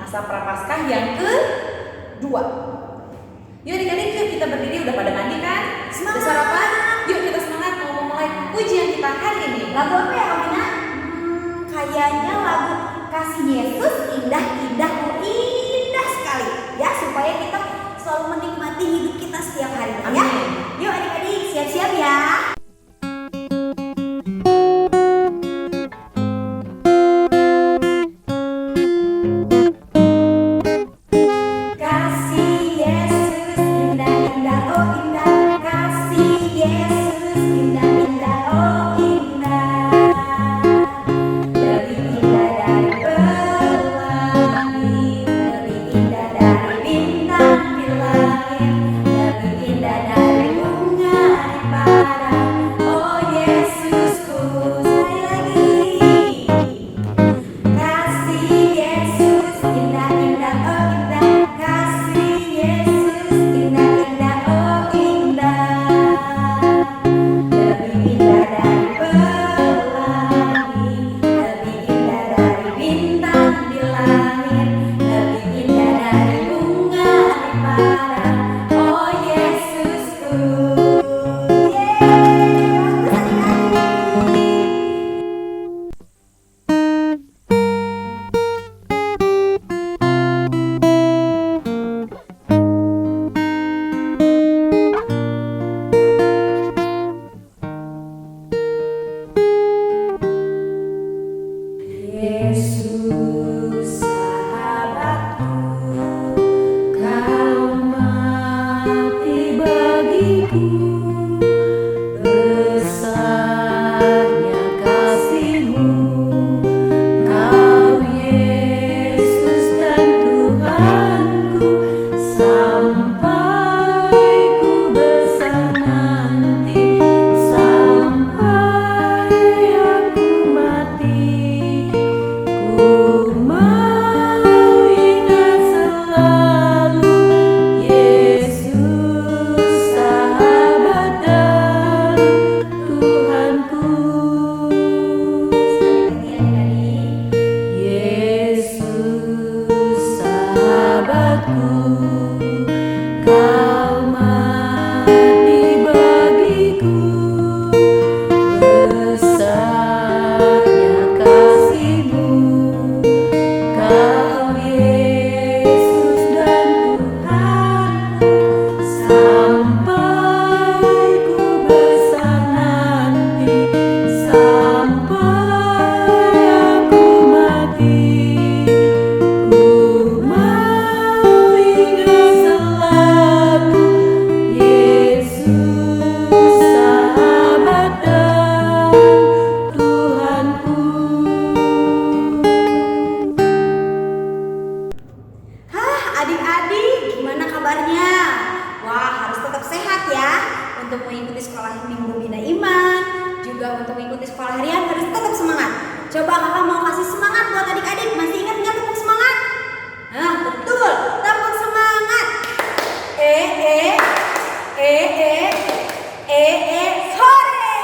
masa prapaskah yang kedua. Yuk adik-adik, yuk kita berdiri, udah pada mandi kan? Udah sarapan? Yuk kita semangat mau memulai pujian kita hari ini. Lagu apa ya Kamina? Kayaknya lagu Kasih Yesus indah-indah, indah sekali ya, supaya kita selalu menikmati hidup kita setiap hari ya. Amin. Yuk adik-adik siap-siap ya. Untuk mengikuti sekolah Minggu Bina Iman, juga untuk mengikuti sekolah harian harus tetap semangat. Coba kakak mau kasih semangat buat adik-adik. Masih ingat nggak tepuk semangat? Nah betul, tepuk semangat. Sore,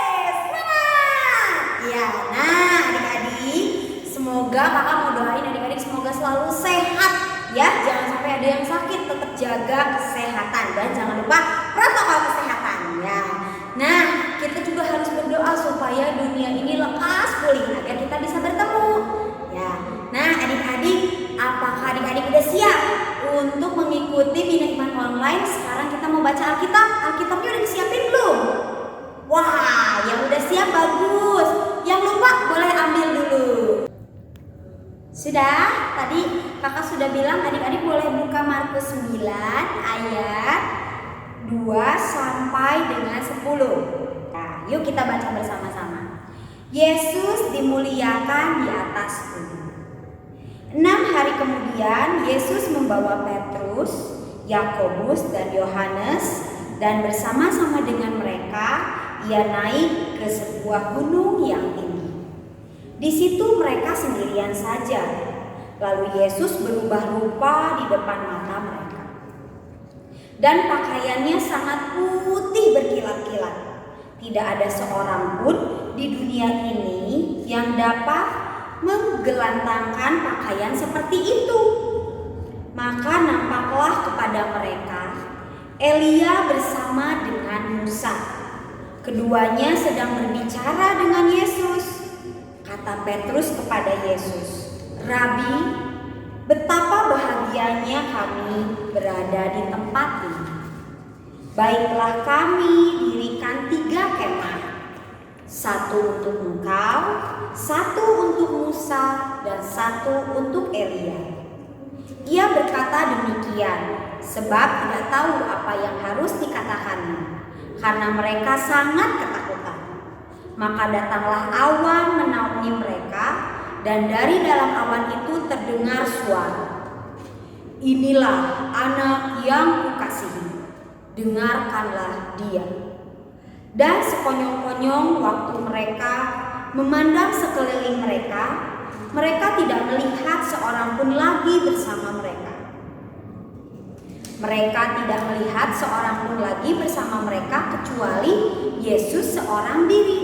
semangat. Ya, nah adik-adik, semoga kakak mau doain adik-adik semoga selalu sehat ya. Jangan sampai ada yang sakit, tetap jaga kesehatan dan jangan lupa protokol kesehatan ya. Nah, kita juga harus berdoa supaya dunia ini lekas pulih agar kita bisa bertemu ya. Nah, adik-adik, apakah adik-adik udah siap untuk mengikuti Bina Iman online? Sekarang kita mau baca Alkitab. Alkitabnya udah disiapin belum? Wah, yang udah siap bagus. Yang lupa boleh ambil dulu. Sudah? Tadi kakak sudah bilang adik-adik boleh buka Markus 9 ayat 2 sampai dengan 10. Nah, yuk kita baca bersama-sama. Yesus dimuliakan di atas bumi. 6 hari kemudian Yesus membawa Petrus, Yakobus dan Yohanes dan bersama-sama dengan mereka ia naik ke sebuah gunung yang tinggi. Di situ mereka sendirian saja. Lalu Yesus berubah rupa di depan mata mereka. Dan pakaiannya sangat putih berkilat-kilat. Tidak ada seorang pun di dunia ini yang dapat menggelantangkan pakaian seperti itu. Maka nampaklah kepada mereka Elia bersama dengan Musa. Keduanya sedang berbicara dengan Yesus. Kata Petrus kepada Yesus, "Rabi, betapa bahagianya kami berada di tempat ini. Baiklah kami dirikan 3 kemah. 1 untuk engkau, 1 untuk Musa, dan 1 untuk Elia." Ia berkata demikian sebab tidak tahu apa yang harus dikatakannya, karena mereka sangat ketakutan. Maka datanglah awan menaungi mereka, dan dari dalam awan itu terdengar suara, "Inilah anak yang kukasihi, dengarkanlah dia." Dan sekonyong-konyong waktu mereka memandang sekeliling mereka, mereka tidak melihat seorang pun lagi bersama mereka. Mereka tidak melihat seorang pun lagi bersama mereka kecuali Yesus seorang diri.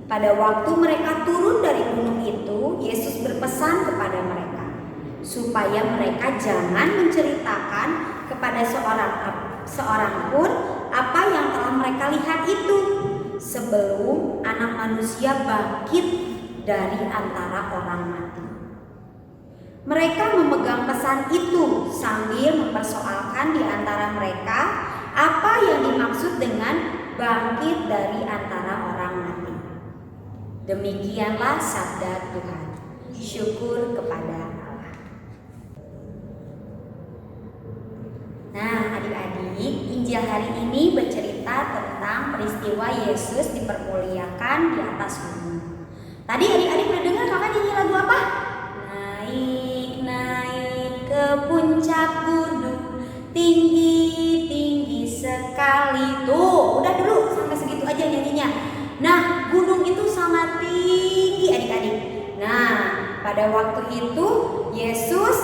Pada waktu mereka turun dari gunung itu, Yesus berpesan kepada mereka supaya mereka jangan menceritakan kepada seorang pun apa yang telah mereka lihat itu sebelum Anak Manusia bangkit dari antara orang mati. Mereka memegang pesan itu sambil mempersoalkan di antara mereka apa yang dimaksud dengan bangkit dari antara orang mati. Demikianlah sabda Tuhan. Syukur kepada Allah. Nah, adik-adik, Injil hari ini bercerita tentang peristiwa Yesus dipermuliakan di atas gunung. Tadi adik-adik udah dengar kakak nyanyi lagu apa? Naik ke puncak gunung, tinggi sekali. Tuh, udah dulu sampai segitu aja nyanyinya. Nah, gunung itu sangat tinggi adik-adik. Nah, pada waktu itu Yesus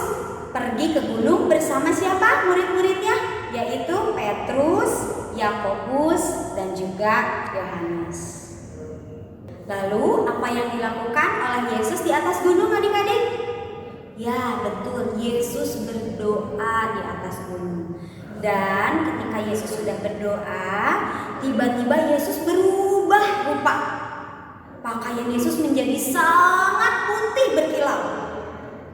pergi ke gunung bersama siapa murid-muridnya? Yaitu Petrus, Yakobus, dan juga Yohanes. Lalu apa yang dilakukan oleh Yesus di atas gunung adik-adik? Ya betul, Yesus berdoa di atas gunung. Dan ketika Yesus sudah berdoa, tiba-tiba Yesus berubah rupa. Pakaian Yesus menjadi sangat putih berkilau.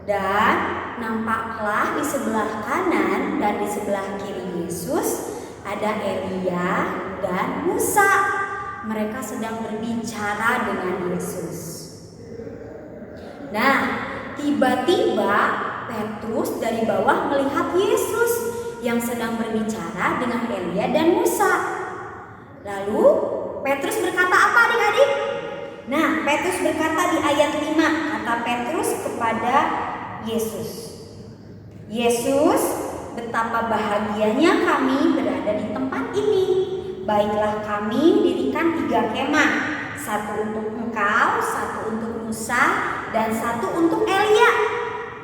Dan nampaklah di sebelah kanan dan di sebelah kiri Yesus ada Elia dan Musa. Mereka sedang berbicara dengan Yesus. Nah, tiba-tiba Petrus dari bawah melihat Yesus yang sedang berbicara dengan Elia dan Musa. Lalu Petrus berkata apa adik-adik? Nah, Petrus berkata di ayat 5, kata Petrus kepada Yesus, "Yesus, betapa bahagianya kami berada di tempat ini. Baiklah kami dirikan 3 kemah, 1 untuk engkau, 1 untuk Musa, dan 1 untuk Elia."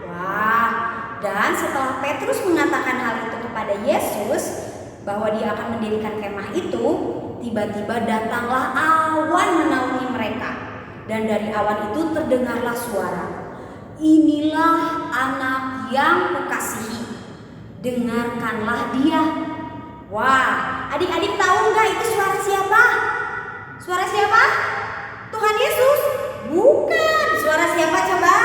Wah, dan setelah Petrus mengatakan hal itu kepada Yesus bahwa dia akan mendirikan kemah itu, tiba-tiba datanglah awan menaungi mereka. Dan dari awan itu terdengarlah suara, "Inilah anak yang kukasihi, dengarkanlah dia." Wah, adik-adik tahu nggak itu suara siapa? Suara siapa? Tuhan Yesus? Bukan. Suara siapa coba?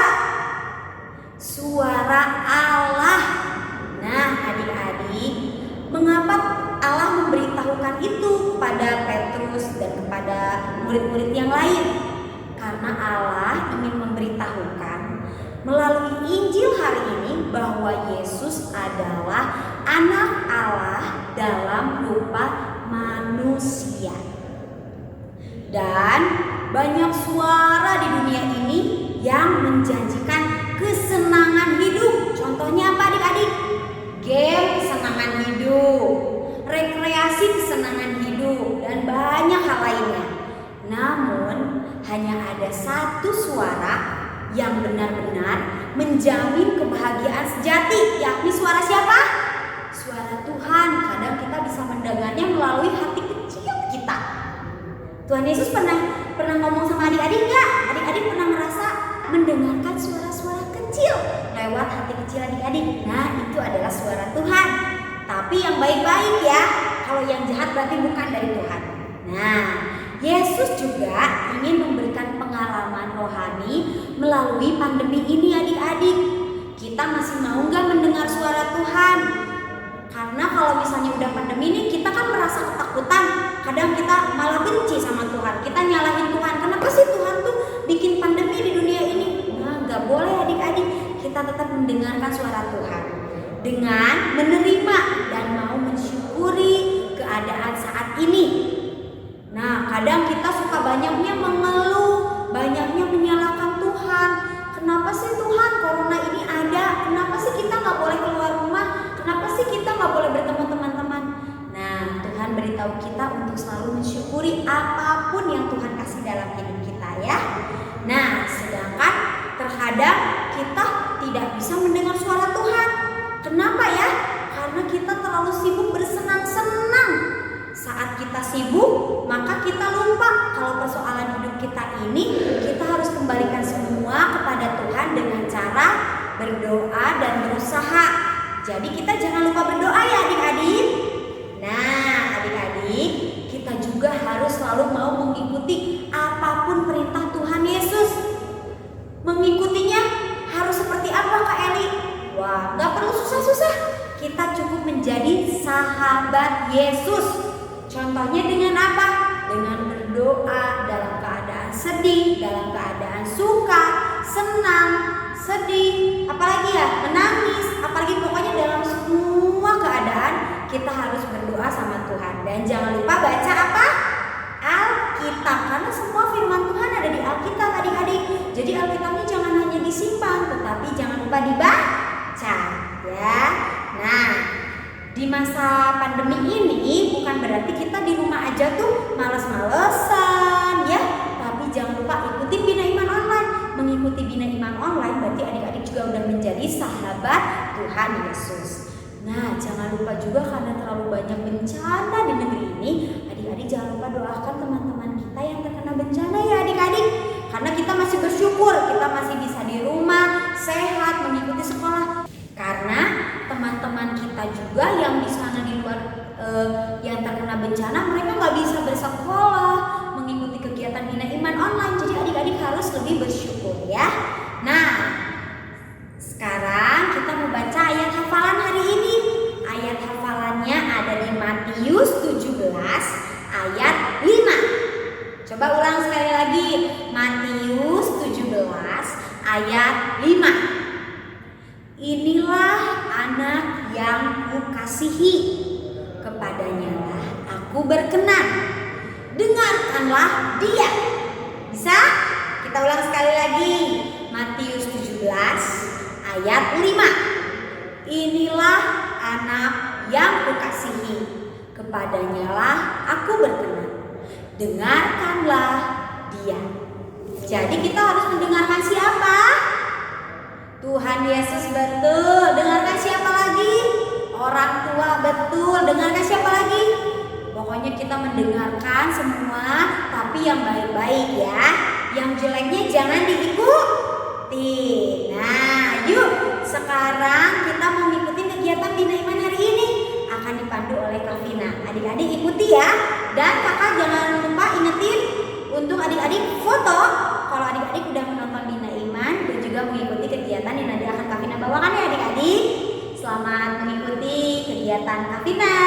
Suara Allah. Nah, adik-adik, mengapa Allah memberitahukan itu kepada Petrus dan kepada murid-murid yang lain? Karena Allah ingin memberitahukan melalui Injil hari ini bahwa Yesus adalah anak Allah dalam rupa manusia. Dan banyak suara di dunia ini yang menjanjikan kesenangan hidup. Contohnya apa adik-adik? Game kesenangan hidup, rekreasi kesenangan hidup, dan banyak hal lainnya. Namun hanya ada satu suara yang benar-benar menjamin kebahagiaan sejati, yakni suara siapa? Suara Tuhan. Kadang kita bisa mendengarnya melalui hati kecil kita. Tuhan Yesus pernah ngomong sama adik-adik nggak? Adik-adik pernah merasa mendengarkan suara-suara kecil kecil lewat hati kecil adik-adik. Nah, itu adalah suara Tuhan. Tapi yang baik-baik ya. Kalau yang jahat berarti bukan dari Tuhan. Nah, Yesus juga ingin memberikan pengalaman rohani melalui pandemi ini adik-adik. Kita masih mau nggak mendengar suara Tuhan? Karena kalau misalnya udah pandemi ini kita kan merasa ketakutan. Kadang kita malah benci sama Tuhan. Kita nyalahin Tuhan. Kenapa sih Tuhan tuh bikin pandemi di dunia ini? Nah, nggak boleh adik-adik. Kita tetap mendengarkan suara Tuhan dengan menerima dan mau mensyukuri keadaan saat ini. Nah, kadang kita suka banyaknya mengeluh, banyaknya menyalahkan Tuhan. Kenapa sih Tuhan corona ini ada? Kenapa sih kita nggak boleh keluar rumah? Kenapa sih kita nggak boleh bertemu teman-teman? Nah, Tuhan beritahu kita untuk selalu mensyukuri apapun yang Tuhan kasih dalam hidup kita ya. Nah, sedangkan terkadang kita tidak bisa mendengar suara Tuhan. Kenapa ya? Karena kita terlalu sibuk bersenang-senang. Saat kita sibuk, maka kita lupa kalau persoalan hidup kita ini kita harus kembalikan semua kepada Tuhan dengan cara berdoa dan berusaha. Jadi kita jangan lupa berdoa ya adik-adik. Nah adik-adik, kita juga harus selalu mau mengikuti apapun perintah Tuhan Yesus. Mengikutinya harus seperti apa Kak Eli? Wah, gak perlu susah-susah. Kita cukup menjadi sahabat Yesus. Contohnya dengan apa? Dengan berdoa dalam keadaan sedih, dalam keadaan suka, senang, sedih, apalagi ya, menangis, apalagi pokoknya dalam semua keadaan kita harus berdoa sama Tuhan. Dan jangan lupa baca apa? Alkitab, karena semua firman Tuhan ada di Alkitab adik-adik. Jadi Alkitabnya jangan hanya disimpan, tetapi jangan lupa dibaca ya. Nah, di masa pandemi ini bukan berarti kita di rumah aja tuh males-malesan ya. Tapi jangan lupa ikuti Bina Iman Online. Mengikuti Bina Iman Online berarti adik-adik juga udah menjadi sahabat Tuhan Yesus. Nah, jangan lupa juga karena terlalu banyak bencana di negeri ini, adik-adik jangan lupa doakan teman-teman kita yang terkena bencana ya adik-adik. Karena kita masih bersyukur, kita masih bisa di rumah, sehat, mengikuti sekolah. Karena teman-teman kita juga yang di sana di luar yang terkena bencana, mereka nggak bisa bersekolah, mengikuti kegiatan Bina Iman Online. Jadi adik-adik harus lebih bersyukur ya. Nah, sekarang kita mau baca ayat hafalan hari ini. Ayat hafalannya ada di Matius 17 ayat 5. Coba ulang sekali lagi. Matius 17 ayat 5. Inilah anak yang kukasihi, kepadanya lah aku berkenan. Dengarkanlah dia. Bisa? Kita ulang sekali lagi. Matius 17 ayat 5. Inilah anak yang kukasihi, kepadanya lah aku berkenan. Dengarkanlah dia. Jadi kita harus mendengarkan siapa? Tuhan Yesus, betul. Dengarkan siapa lagi? Orang tua, betul. Dengarkan siapa lagi? Pokoknya kita mendengarkan semua, tapi yang baik-baik ya. Yang jeleknya jangan diikuti. Nah, yuk sekarang kita mau ngikutin kegiatan Bina Iman hari ini. Akan dipandu oleh Kak Vina. Adik-adik ikuti ya. Dan kakak jangan lupa ingetin untuk adik-adik foto kalau adik-adik udah menonton Bina Iman dan juga mengikuti kegiatan yang nanti akan Kak Vina bawakan ya adik-adik. Selamat mengikuti kegiatan Kak Vina.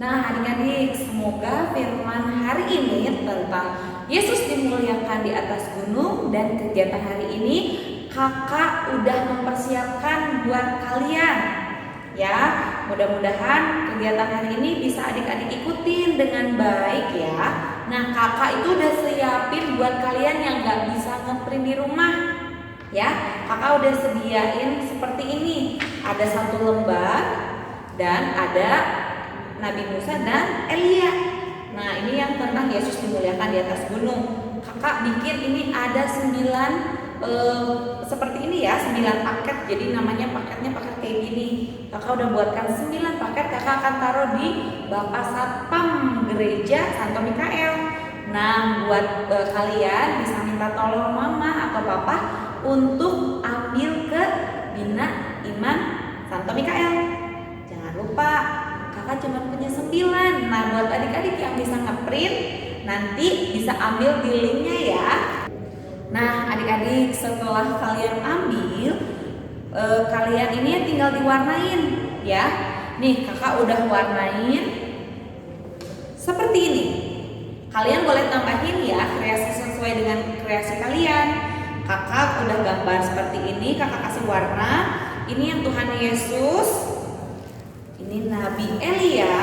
Nah adik-adik, semoga firman hari ini tentang Yesus dimuliakan di atas gunung dan kegiatan hari ini kakak udah mempersiapkan buat kalian ya. Mudah-mudahan kegiatan hari ini bisa adik-adik ikutin dengan baik ya. Nah kakak itu udah siapin buat kalian yang gak bisa ngeprint di rumah ya. Kakak udah sediain seperti ini. Ada satu lembar dan ada Nabi Musa dan Elia. Nah ini yang tentang Yesus dimuliakan di atas gunung. Kakak bikin ini ada 9 seperti ini ya, 9 paket. Jadi namanya paketnya paket kayak gini. Kakak udah buatkan 9 paket. Kakak akan taruh di Bapak Satpam Gereja Santo Mikael. Nah buat kalian bisa minta tolong mama atau papa untuk ambil ke Bina Iman Santo Mikael. Jangan lupa, kakak cuma punya 9. Nah, buat adik-adik yang bisa ngeprint, nanti bisa ambil di linknya ya. Nah, adik-adik setelah kalian ambil, kalian ini tinggal diwarnain ya. Nih, kakak udah warnain seperti ini. Kalian boleh tambahin ya kreasi sesuai dengan kreasi kalian. Kakak udah gambar seperti ini, kakak kasih warna. Ini yang Tuhan Yesus, ini Nabi Elia,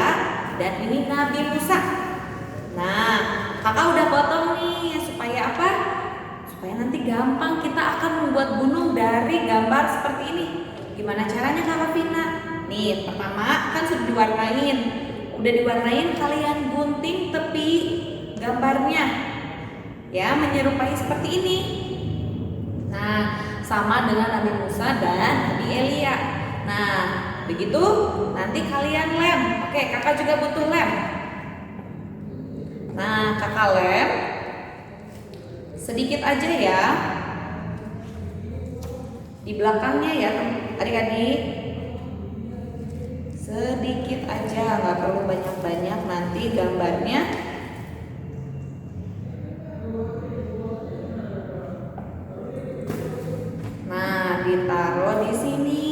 dan ini Nabi Musa. Nah, kakak udah potong nih supaya apa? Supaya nanti gampang kita akan membuat gunung dari gambar seperti ini. Gimana caranya Kakak Vina? Nih, pertama kan sudah diwarnain. Udah diwarnain, kalian gunting tepi gambarnya. Ya, menyerupai seperti ini. Nah, sama dengan Nabi Musa dan Nabi Elia. Nah, begitu nanti kalian lem. Oke, kakak juga butuh lem. Nah, kakak lem sedikit aja ya di belakangnya ya adik-adik, sedikit aja, nggak perlu banyak-banyak, nanti gambarnya nah ditaruh di sini.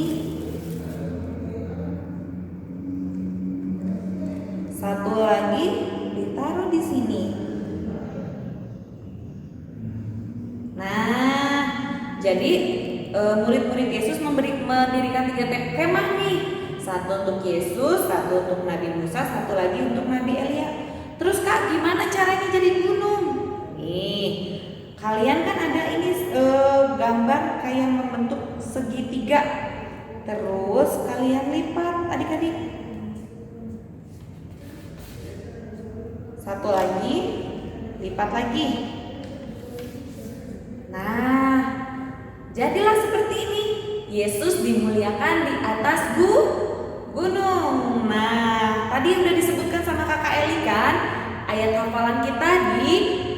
Satu lagi ditaruh di sini. Nah, jadi murid-murid Yesus mendirikan 3 kemah nih. Satu untuk Yesus, satu untuk Nabi Musa, satu lagi untuk Nabi Elia. Terus Kak, gimana caranya jadi gunung? Nih, kalian kan ada ini gambar kayak membentuk segitiga. Terus kalian lipat adik-adik. Satu lagi, lipat lagi. Nah, jadilah seperti ini. Yesus dimuliakan di atas gunung. Nah, tadi udah disebutkan sama Kakak Eli kan, ayat hafalan kita di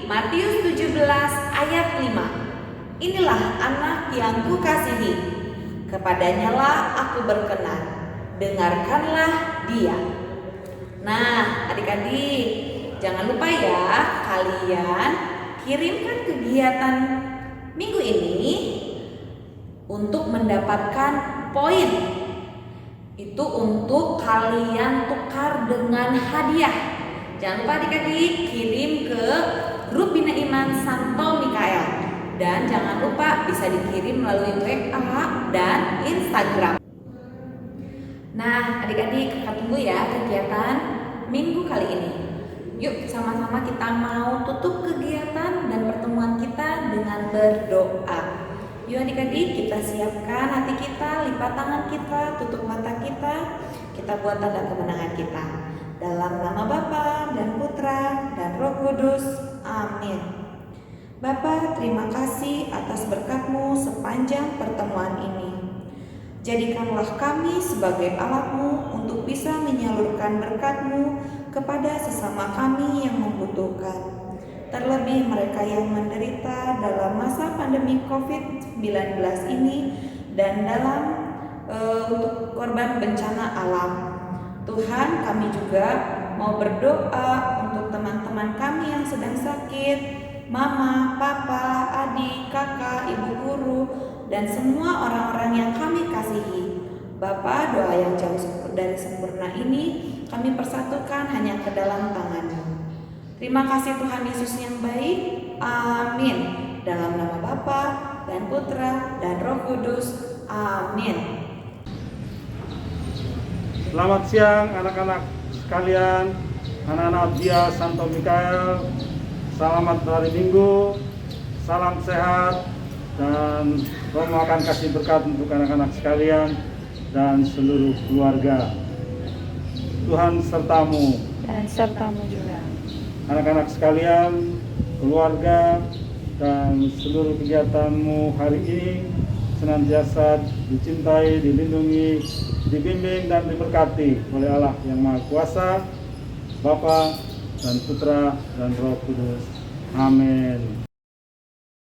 Matius 17 ayat 5. Inilah anak yang kukasihi, kepadanya lah aku berkenan, dengarkanlah dia. Nah, adik-adik, jangan lupa ya, kalian kirimkan kegiatan minggu ini untuk mendapatkan poin. Itu untuk kalian tukar dengan hadiah. Jangan lupa adik-adik kirim ke grup Bina Iman Santo Mikael. Dan jangan lupa bisa dikirim melalui WA dan Instagram. Nah, adik-adik, kakak tunggu ya kegiatan minggu kali ini. Yuk sama-sama kita mau tutup kegiatan dan pertemuan kita dengan berdoa. Yuk adik-adik, kita siapkan hati kita, lipat tangan kita, tutup mata kita. Kita buat tanda kemenangan kita. Dalam nama Bapa dan Putra dan Roh Kudus. Amin. Bapa, terima kasih atas berkat-Mu sepanjang pertemuan ini. Jadikanlah kami sebagai alat-Mu untuk bisa menyalurkan berkat-Mu kepada sesama kami yang membutuhkan. Terlebih mereka yang menderita dalam masa pandemi COVID-19 ini dan dalam untuk korban bencana alam. Tuhan, kami juga mau berdoa untuk teman-teman kami yang sedang sakit, mama, papa, adik, kakak, ibu guru, dan semua orang-orang yang kami kasihi. Bapa, doa yang jauh dari sempurna ini kami persatukan hanya ke dalam tangan-Mu. Terima kasih Tuhan Yesus yang baik. Amin. Dalam nama Bapa dan Putra dan Roh Kudus. Amin. Selamat siang anak-anak sekalian, anak-anak Bia Santo Mikael. Selamat hari Minggu, salam sehat, dan Romo akan kasih berkat untuk anak-anak sekalian dan seluruh keluarga. Tuhan sertamu dan sertamu juga. Anak-anak sekalian, keluarga, dan seluruh kegiatanmu hari ini senantiasa dicintai, dilindungi, dibimbing, dan diberkati oleh Allah yang Maha Kuasa, Bapa dan Putra dan Roh Kudus. Amin.